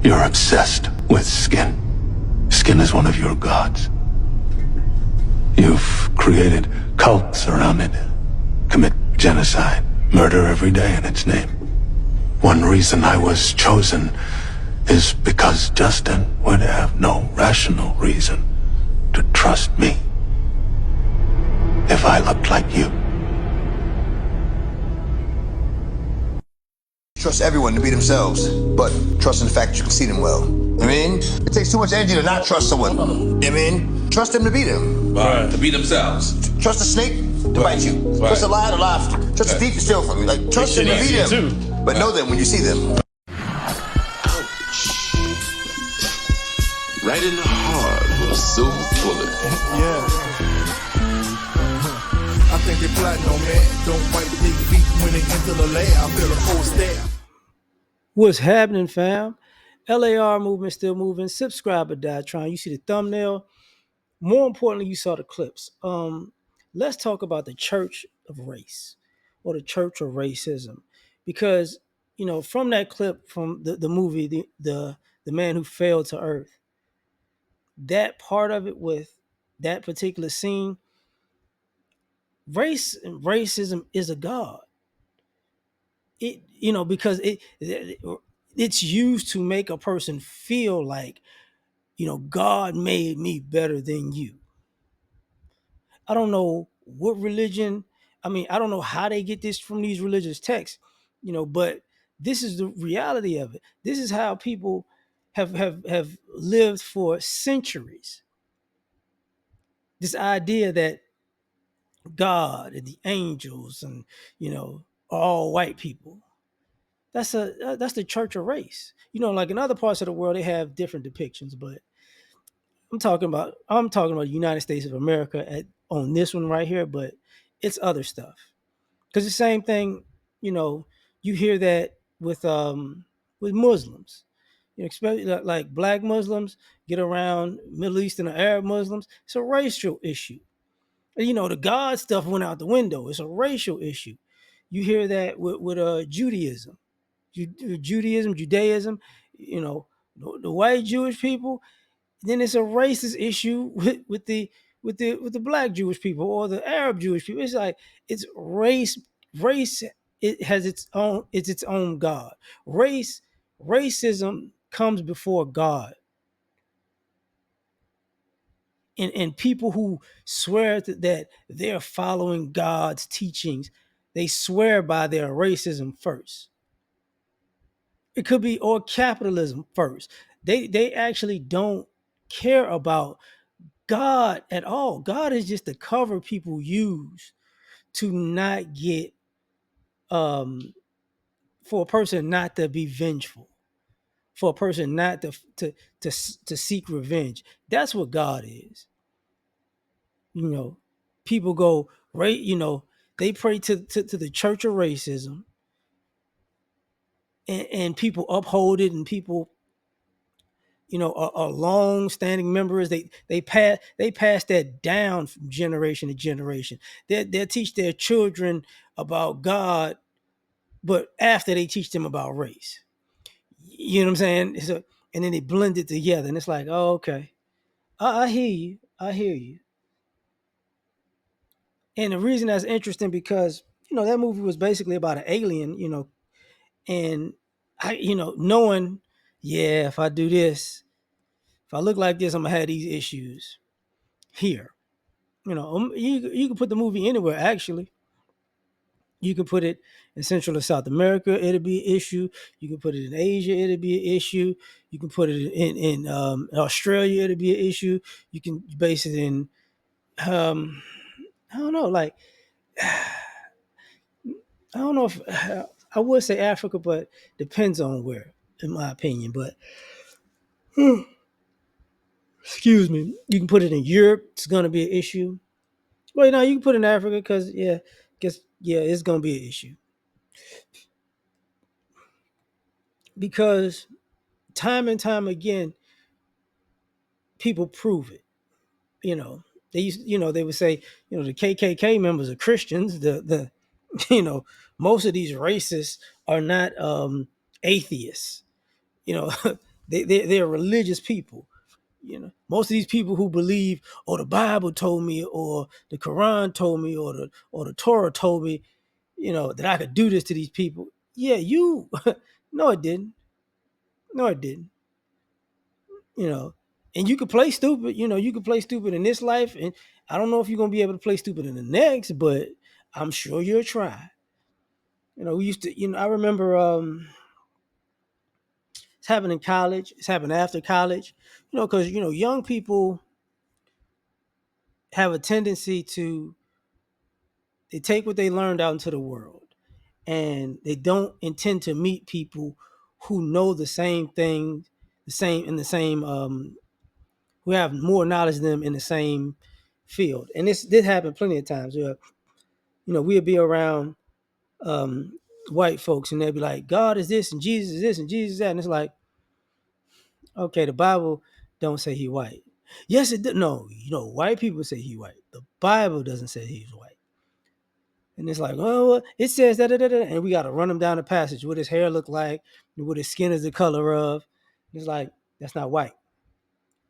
You're obsessed with skin. Skin is one of your gods. You've created cults around it. Commit genocide, murder every day in its name. One reason I was chosen is because Justin would have no rational reason to trust me if I looked like you. Trust everyone to be themselves, but trust in the fact that you can see them well. I mean, it takes too much energy to not trust someone. I mean, trust them to be them. Right. To be themselves. Trust a snake to bite you. Right. Trust a lion to laugh. Trust a thief to steal from you. Like, trust them to be them. Too. But know them when you see them. Right in the heart with a silver bullet. Yeah. I think they plotting on man. Don't fight big feet when they enter the L.A.R. I feel a cold stare. What's happening, fam? L.A.R. movement still moving. Subscribe or die trying. You see the thumbnail. More importantly, you saw the clips. Let's talk about the church of race or the church of racism. Because, you know, from that clip from the movie, the man who fell to earth, that part of it with that particular scene, race and racism is a god. It, you know, because it's used to make a person feel like, you know, God made me better than you. I don't know what religion, I don't know how they get this from these religious texts, you know, but this is the reality of it. This is how people have lived for centuries. This idea that God and the angels and, you know, are all white people. That's the church of race. You know, like in other parts of the world, they have different depictions, but I'm talking about the United States of America on this one right here, but it's other stuff. Because the same thing, you know, you hear that with Muslims. You know, especially like black Muslims get around Middle Eastern or Arab Muslims. It's a racial issue. And, you know, the God stuff went out the window. It's a racial issue. You hear that with Judaism. Judaism, you know, the white Jewish people. Then it's a racist issue with the black Jewish people or the Arab Jewish people. It's like it's race. It has its own God. Racism comes before God. And people who swear that they're following God's teachings, they swear by their racism first. It could be or capitalism first. They actually don't care about God at all. God is just the cover people use to not get for a person not to be vengeful, for a person not to seek revenge. That's what God is. You know, people go right. You know, they pray to the church of racism, and people uphold it, and people, you know, are long-standing members. They pass that down from generation to generation. They'll teach their children about God, but after they teach them about race. You know what I'm saying? So, and then they blend it together, and it's like, oh, okay. I hear you. I hear you. And the reason that's interesting because, you know, that movie was basically about an alien, you know, and you know, knowing, yeah, if I do this, if I look like this, I'm gonna have these issues here. You know, you can put the movie anywhere. Actually, you can put it in Central or South America. It'll be an issue. You can put it in Asia. It'll be an issue. You can put it in Australia. It'll be an issue. You can base it in I don't know, like I don't know if I would say Africa, but depends on where, in my opinion. But excuse me, you can put it in Europe. It's gonna be an issue. Well, no, you can put it in Africa because it's gonna be an issue because time and time again, people prove it. You know, they would say, you know, the KKK members are Christians. The you know, most of these racists are not atheists. You know, They're religious people. You know, most of these people who believe, oh, the Bible told me, or the Quran told me, or the Torah told me, that I could do this to these people. Yeah, you. No, it didn't. No, it didn't. You know, and you could play stupid. You could play stupid in this life, and I don't know if you're gonna be able to play stupid in the next, but I'm sure you'll try. We used to. I remember it's happened in college. It's happened after college. Because young people have a tendency to they take what they learned out into the world, and they don't intend to meet people who know the same thing, the same who have more knowledge than them in the same field. And this did happen plenty of times where we'll be around white folks, and they'll be like, God is this and Jesus is this and Jesus is that, and it's like, okay, the Bible don't say he white. Yes, it did. No, white people say he white. The Bible doesn't say he's white. And it's like, oh, it says that, and we got to run him down the passage. What his hair look like, what his skin is the color of. And it's like, that's not white.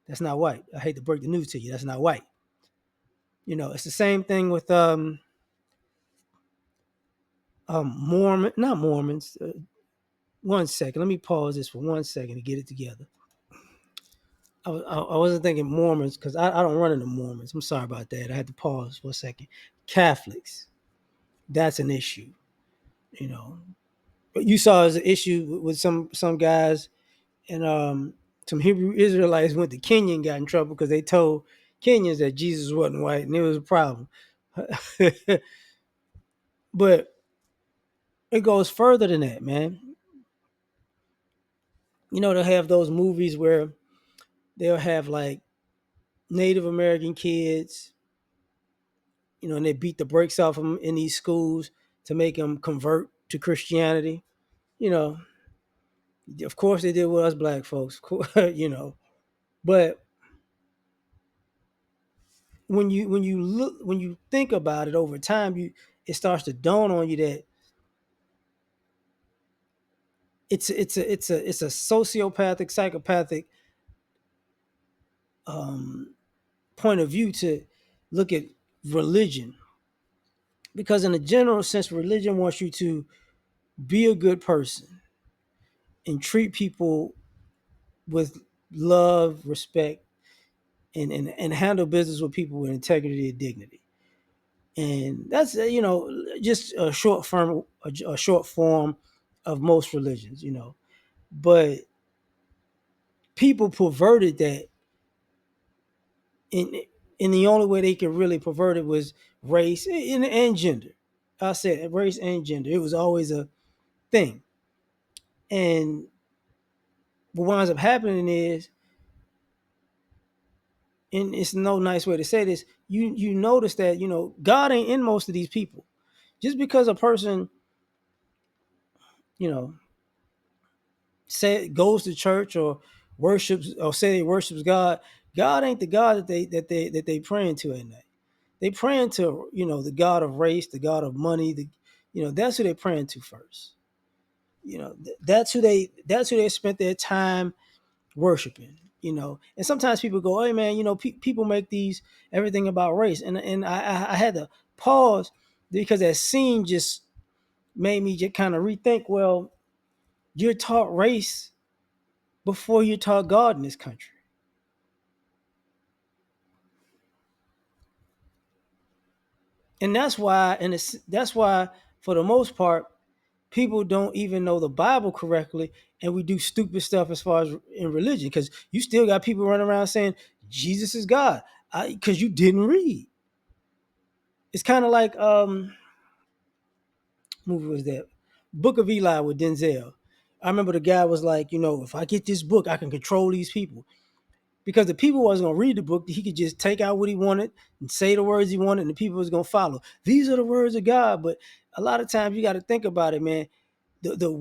That's not white. I hate to break the news to you. That's not white. It's the same thing with not Mormons. One second, let me pause this for 1 second to get it together. I wasn't thinking Mormons because I don't run into Mormons. I'm sorry about that. I had to pause for a second. Catholics, that's an issue. But you saw as an issue with some guys, and some Hebrew Israelites went to Kenya and got in trouble because they told Kenyans that Jesus wasn't white, and it was a problem. But it goes further than that, man. They'll have those movies where they'll have like Native American kids, and they beat the brakes off them in these schools to make them convert to Christianity. You know, of course they did with us black folks, but when you think about it over time, it starts to dawn on you that it's a sociopathic, psychopathic point of view to look at religion, because in a general sense, religion wants you to be a good person and treat people with love, respect, and handle business with people with integrity and dignity. And that's just a short form of most religions. But people perverted that in the only way they could really pervert it was race and gender. I said race and gender. It was always a thing. And what winds up happening is, and it's no nice way to say this, you notice that God ain't in most of these people. Just because a person you know say goes to church or worships or say they worships God, God ain't the God that they praying to at night. They praying to the God of race, the God of money. That's who they praying to first. That's who they spent their time worshiping. And sometimes people go, hey man, people make these everything about race, and I had to pause because that scene just made me just kind of rethink. Well, you're taught race before you're taught God in this country. And that's why for the most part people don't even know the Bible correctly, and we do stupid stuff as far as in religion, because you still got people running around saying Jesus is God because you didn't read. It's kind of like movie was that Book of Eli with Denzel. I remember the guy was like, if I get this book, I can control these people. Because the people wasn't gonna read the book, he could just take out what he wanted and say the words he wanted, and the people was gonna follow. These are the words of God. But a lot of times you got to think about it, man. The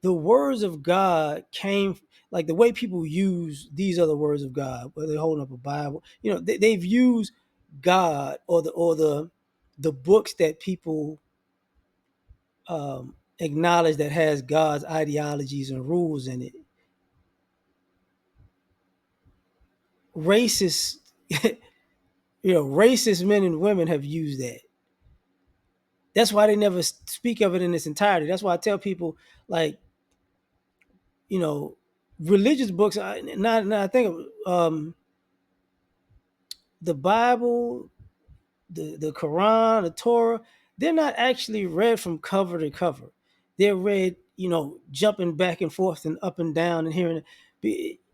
words of God came, like the way people use these are the words of God, whether they're holding up a Bible. They've used God or the books that people acknowledge that has God's ideologies and rules in it. Racist, racist men and women have used that. That's why they never speak of it in its entirety. That's why I tell people, like, religious books. Now I think the Bible, the Quran, the Torah, they're not actually read from cover to cover. They're read, jumping back and forth and up and down and hearing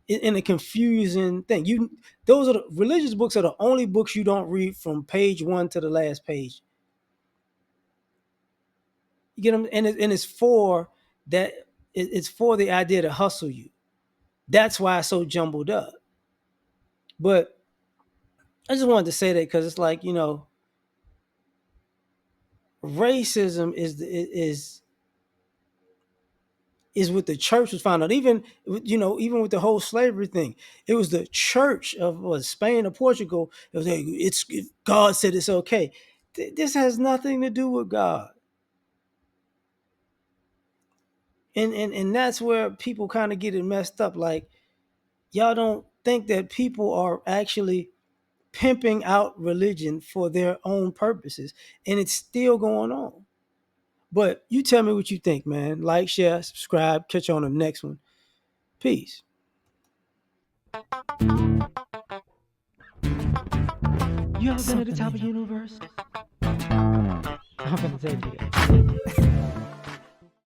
in a confusing thing. Those are the religious books are the only books you don't read from page 1 to the last page. You get them, and it's for that. It's for the idea to hustle you. That's why it's so jumbled up. But I just wanted to say that because it's like, racism is what the church was found out. Even with the whole slavery thing, it was the church of Spain or Portugal. It was like, God said it's okay. This has nothing to do with God, and that's where people kind of get it messed up. Like, y'all don't think that people are actually pimping out religion for their own purposes, and it's still going on. But you tell me what you think, man. Like, share, subscribe, catch you on the next one. Peace. You ever been to the top of the universe? I'm gonna take you.